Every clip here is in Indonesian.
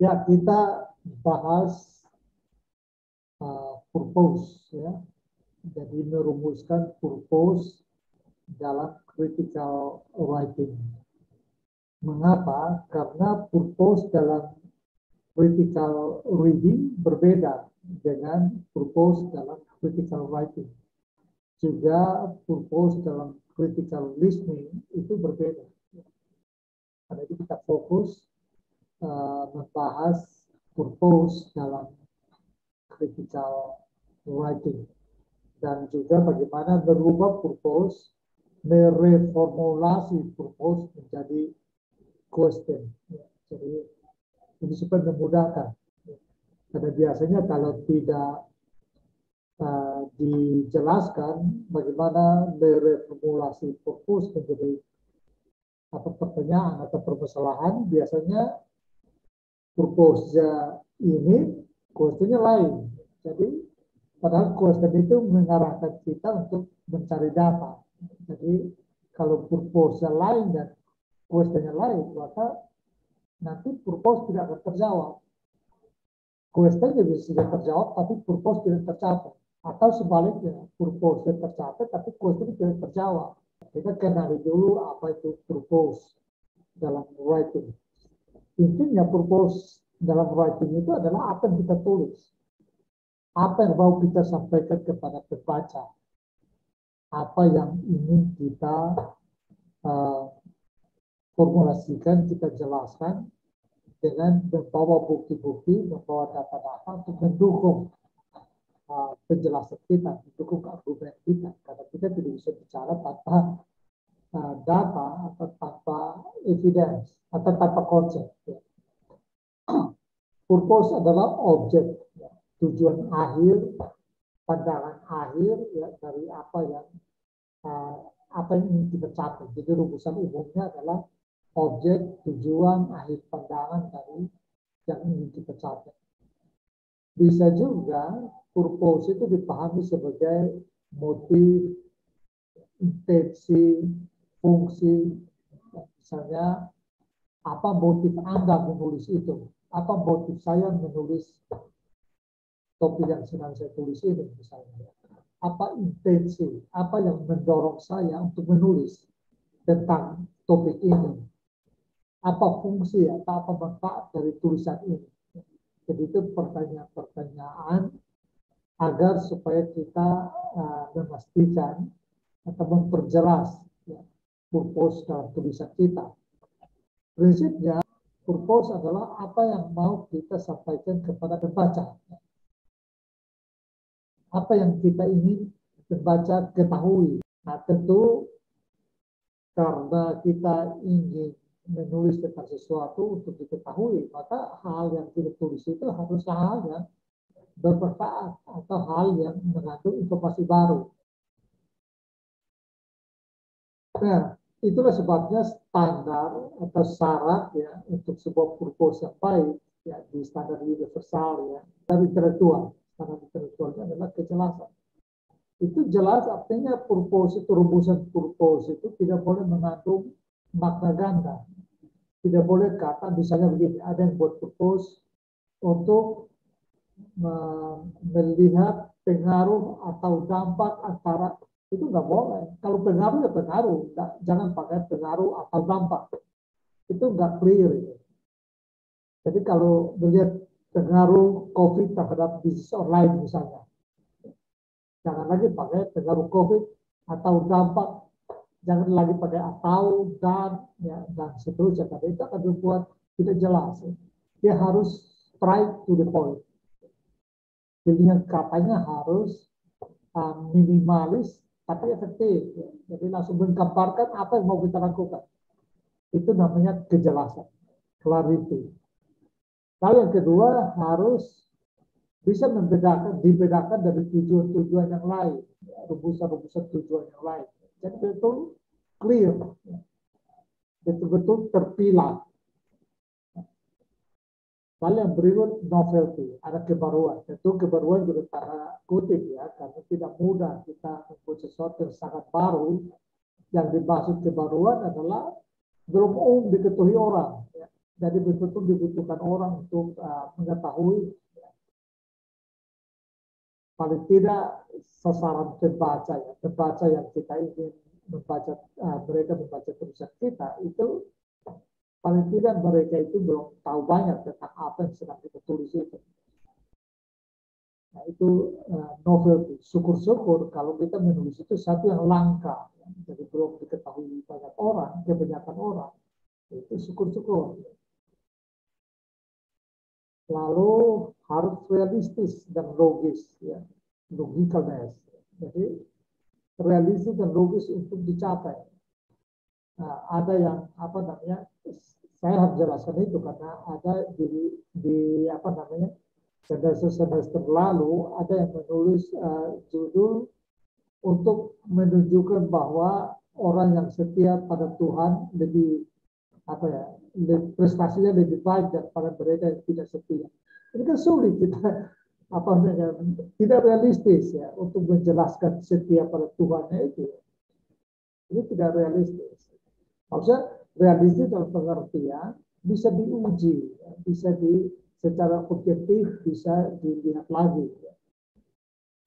Ya, kita bahas purpose ya. Jadi merumuskan purpose dalam critical writing. Mengapa? Karena purpose dalam critical reading berbeda dengan purpose dalam critical writing. Juga purpose dalam critical listening itu berbeda. Karena itu kita fokus membahas purpose dalam critical writing dan juga bagaimana merubah purpose, mereformulasi purpose menjadi question. Jadi ini supaya memudahkan. Karena biasanya kalau tidak dijelaskan bagaimana mereformulasi purpose menjadi atau pertanyaan atau permasalahan, biasanya purpose-nya ini, question-nya lain. Jadi padahal question itu mengarahkan kita untuk mencari data. Jadi kalau purpose-nya lain dan question-nya lain, maka nanti purpose tidak akan terjawab. Question juga bisa terjawab, tapi purpose tidak tercapai. Atau sebaliknya, purpose tercapai, tapi question tidak terjawab. Kita kenali dulu apa itu purpose dalam writing. Intinya purpose dalam writing itu adalah apa yang kita tulis. Apa yang mau kita sampaikan kepada pembaca. Apa yang ingin kita formulasikan, kita jelaskan dengan membawa bukti-bukti, membawa data-data untuk mendukung penjelasan kita, mendukung argumen kita. Karena kita tidak bisa bicara tanpa data atau tanpa evidence atau tanpa konsep. Ya. Purpose adalah objek, ya. Tujuan akhir, pandangan akhir ya, dari apa yang ingin kita capai. Jadi rumusan umumnya adalah objek, tujuan, akhir pandangan dari yang ingin kita capai. Bisa juga purpose itu dipahami sebagai motif, intensi, fungsi. Misalnya, apa motif Anda menulis itu? Apa motif saya menulis topik yang sedang saya tulis ini misalnya? Apa intensi? Apa yang mendorong saya untuk menulis tentang topik ini? Apa fungsi atau apa manfaat dari tulisan ini? Jadi itu pertanyaan-pertanyaan agar supaya kita memastikan atau memperjelas ya, purpose dalam tulisan kita. Prinsipnya, purpose adalah apa yang mau kita sampaikan kepada pembaca. Apa yang kita ingin pembaca ketahui. Nah, tentu karena kita ingin menulis tentang sesuatu untuk diketahui, maka hal yang kita tulis itu haruslah hal yang bermanfaat atau hal yang mengandung informasi baru. Nah, itulah sebabnya standar atau syarat ya untuk sebuah purpose yang baik ya di standar universal ya dari intelektual. Standar intelektualnya adalah kejelasan. Itu jelas artinya purpose itu, rumusan purpose itu tidak boleh mengandung makna ganda. Tidak boleh kata misalnya begini, ada yang buat purpose untuk melihat pengaruh atau dampak antara, itu nggak boleh. Kalau pengaruh ya pengaruh, jangan pakai pengaruh atau dampak. Itu nggak clear. Jadi kalau melihat pengaruh COVID terhadap bisnis online misalnya, jangan lagi pakai pengaruh COVID atau dampak, jangan lagi pakai atau dan ya dan seterusnya. Tapi itu akan membuat tidak jelas. Dia harus straight to the point. Pilihan katanya harus minimalis tapi efektif. Ya. Jadi langsung menggambarkan apa yang mau kita lakukan. Itu namanya kejelasan, clarity. Lalu yang kedua harus bisa dibedakan dari tujuan-tujuan yang lain, rumusan-rumusan tujuan yang lain. Jadi betul clear, betul-betul terpilah. Lalu yang berikut novelty, ada kebaruan. Tentu kebaruan juga tanda kutip ya, karena tidak mudah kita membuat sesuatu yang sangat baru. Yang dimaksud kebaruan adalah belum diketahui orang. Ya. Jadi betul-betul dibutuhkan orang untuk mengetahui paling tidak sasaran pembaca ya, pembaca yang kita ingin membaca, mereka membaca tulisan kita itu paling tidak mereka itu belum tahu banyak tentang apa yang sedang kita tulis itu. Nah, itu novel. Syukur-syukur kalau kita menulis itu satu yang langka, ya. Jadi belum diketahui banyak orang, kebanyakan orang. Itu syukur-syukur. Lalu harus realistis dan logis, ya, logicalness. Jadi realistis dan logis untuk dicapai. Nah, ada yang apa namanya? Saya harus jelaskan itu karena ada di apa namanya? Semester lalu ada yang menulis judul untuk menunjukkan bahwa orang yang setia pada Tuhan lebih apa ya, prestasinya lebih baik daripada mereka yang tidak setia. Ini kan sulit kita apa namanya, tidak realistis ya untuk menjelaskan setia pada Tuhan itu. Ini tidak realistis. Maksudnya realistis dalam pengertian bisa diuji, ya, bisa secara objektif bisa dilihat lagi.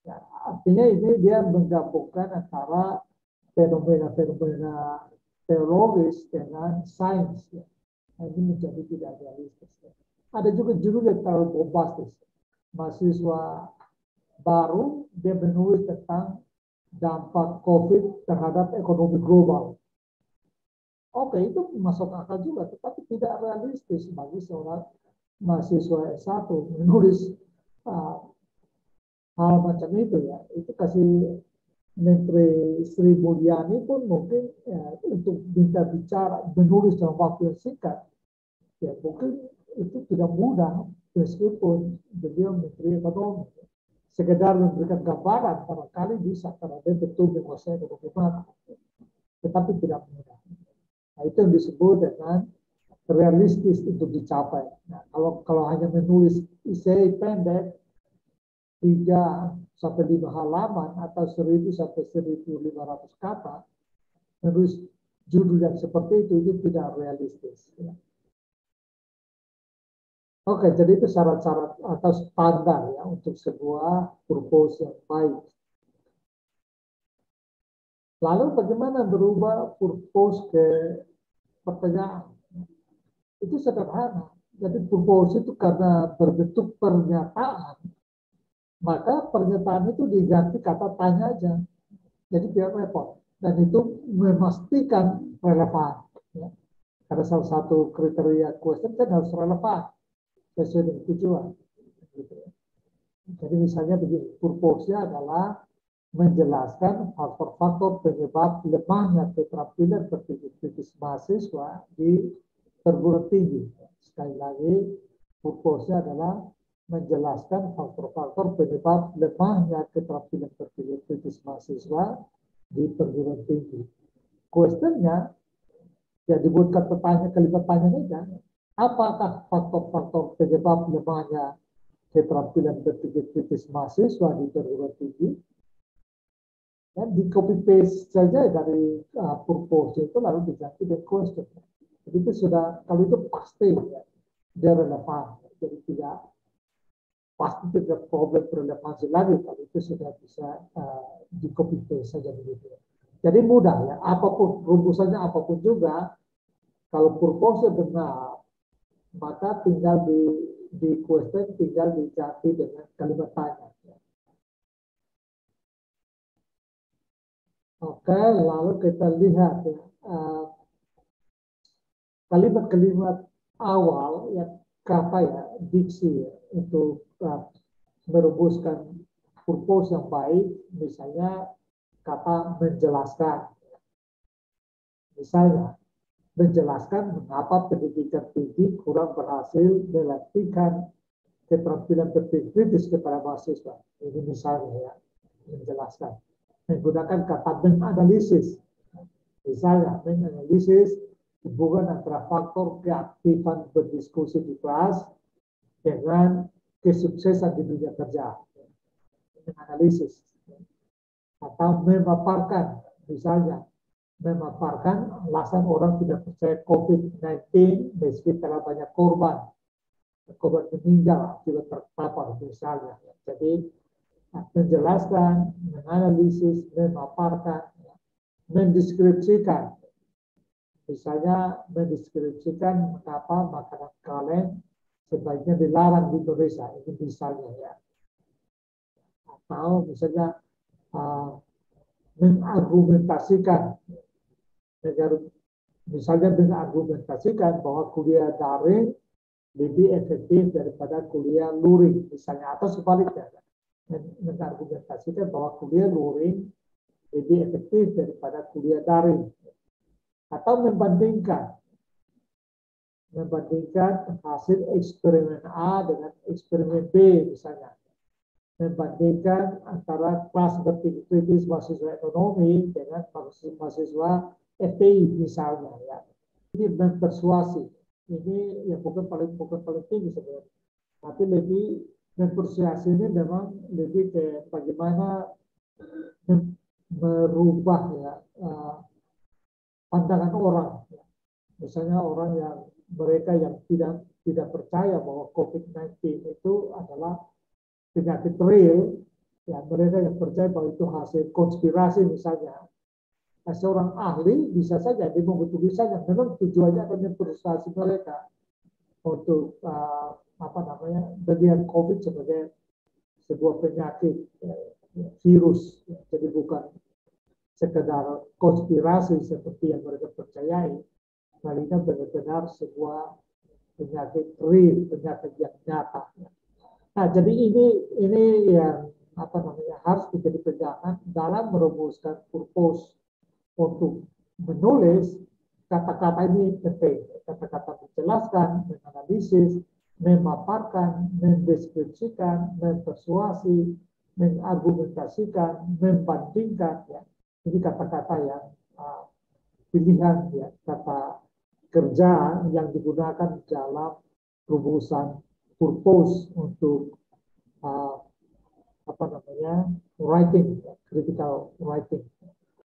Ya, artinya ini dia menggabungkan antara fenomena-fenomena teologis dengan sains. Ya. Nah, ini menjadi tidak realistis. Ya. Ada juga judul yang terlalu bombastis. Mahasiswa baru dia menulis tentang dampak COVID terhadap ekonomi global. Oke, itu masuk akal juga, tetapi tidak realistis bagi seorang mahasiswa S1 menulis hal macam itu ya. Itu kasih Menteri Sri Mulyani pun mungkin ya, untuk minta bicara, menulis dalam waktu yang singkat, ya mungkin itu tidak mudah meskipun beliau Menteri Ekonomi. Sekedar memberikan gambaran, barangkali bisa karena dia betul menguasai bagaimana, tetapi tidak mudah. Nah, itu yang disebut dengan realistis untuk dicapai. Nah, kalau hanya menulis esai pendek 3 sampai 5 halaman atau 1000 sampai 1500 kata, menulis judul yang seperti itu tidak realistis. Ya. Oke, jadi itu syarat-syarat atau standar ya untuk sebuah purpose yang baik. Lalu bagaimana berubah purpose ke pertanyaan? Itu sederhana. Jadi purpose itu karena berbentuk pernyataan, maka pernyataan itu diganti kata tanya aja. Jadi biar repot. Dan itu memastikan relevan. Ya. Karena salah satu kriteria question kan harus relevan sesuai dengan tujuan. Gitu. Jadi misalnya begini, purpose-nya adalah menjelaskan faktor-faktor penyebab lemahnya keterampilan berpikir kritis mahasiswa di perguruan tinggi. Sekali lagi, purpose-nya adalah menjelaskan faktor-faktor penyebab lemahnya keterampilan berpikir kritis mahasiswa di perguruan tinggi. Question-nya ya dibuatkan pertanyaan, kalimat tanya aja. Apakah faktor-faktor penyebab lemahnya keterampilan berpikir kritis mahasiswa di perguruan tinggi? Dan di copy paste saja dari purpose itu lalu diganti dengan question. Jadi itu sudah, kalau itu pasti ya, dia relevan. Jadi tidak pasti tidak problem relevansi lagi kalau itu sudah bisa di copy paste saja begitu. Jadi mudah ya, apapun rumusannya apapun juga, kalau purpose benar, maka tinggal di question tinggal diganti dengan kalimat tanya. Oke, lalu kita lihat ya, kalimat-kalimat awal yang kata ya, diksi ya, untuk merumuskan purpose yang baik, misalnya kata menjelaskan. Misalnya, menjelaskan mengapa pendidikan tinggi kurang berhasil melatihkan keterampilan berpikir kritis kepada mahasiswa. Ini misalnya ya, menjelaskan. Menggunakan kata menganalisis. Misalnya, menganalisis hubungan antara faktor keaktifan berdiskusi di kelas dengan kesuksesan di dunia kerja. Menganalisis. Atau memaparkan, misalnya, memaparkan alasan orang tidak percaya COVID-19 meski telah banyak korban meninggal akibat terpapar misalnya. Jadi menjelaskan, menganalisis, memaparkan, mendeskripsikan. Misalnya mendeskripsikan mengapa makanan kaleng sebaiknya dilarang di Indonesia, ini misalnya ya. Atau misalnya mengargumentasikan, misalnya mengargumentasikan bahwa kuliah daring lebih efektif daripada kuliah luring, misalnya, atau sebaliknya, mengargumentasikan bahwa kuliah luring lebih efektif daripada kuliah daring, atau membandingkan hasil eksperimen A dengan eksperimen B misalnya, membandingkan antara kelas berpikir mahasiswa ekonomi dengan mahasiswa FTI misalnya ya. Ini mempersuasi, ini yang bukan paling tinggi sebenarnya, tapi lebih mempersuasi ini memang lebih ke bagaimana merubah ya pandangan orang. Misalnya orang yang mereka yang tidak percaya bahwa COVID-19 itu adalah penyakit real, ya mereka yang percaya bahwa itu hasil konspirasi misalnya. Nah, seorang ahli bisa saja dia membuat tulisan yang memang tujuannya akan mempersuasi mereka untuk melihat COVID sebagai sebuah penyakit virus, jadi bukan sekedar konspirasi seperti yang mereka percayai, melainkan benar-benar sebuah penyakit real, penyakit yang nyata. Nah, jadi ini yang harus menjadi pegangan dalam merumuskan purpose untuk menulis. Kata-kata ini penting, kata-kata menjelaskan, menganalisis, memaparkan, mendeskripsikan, mempersuasi, mengargumentasikan, membandingkan, ya. Ini kata-kata yang pilihan, ya, kata kerja yang digunakan dalam rumusan purpose untuk writing, critical writing.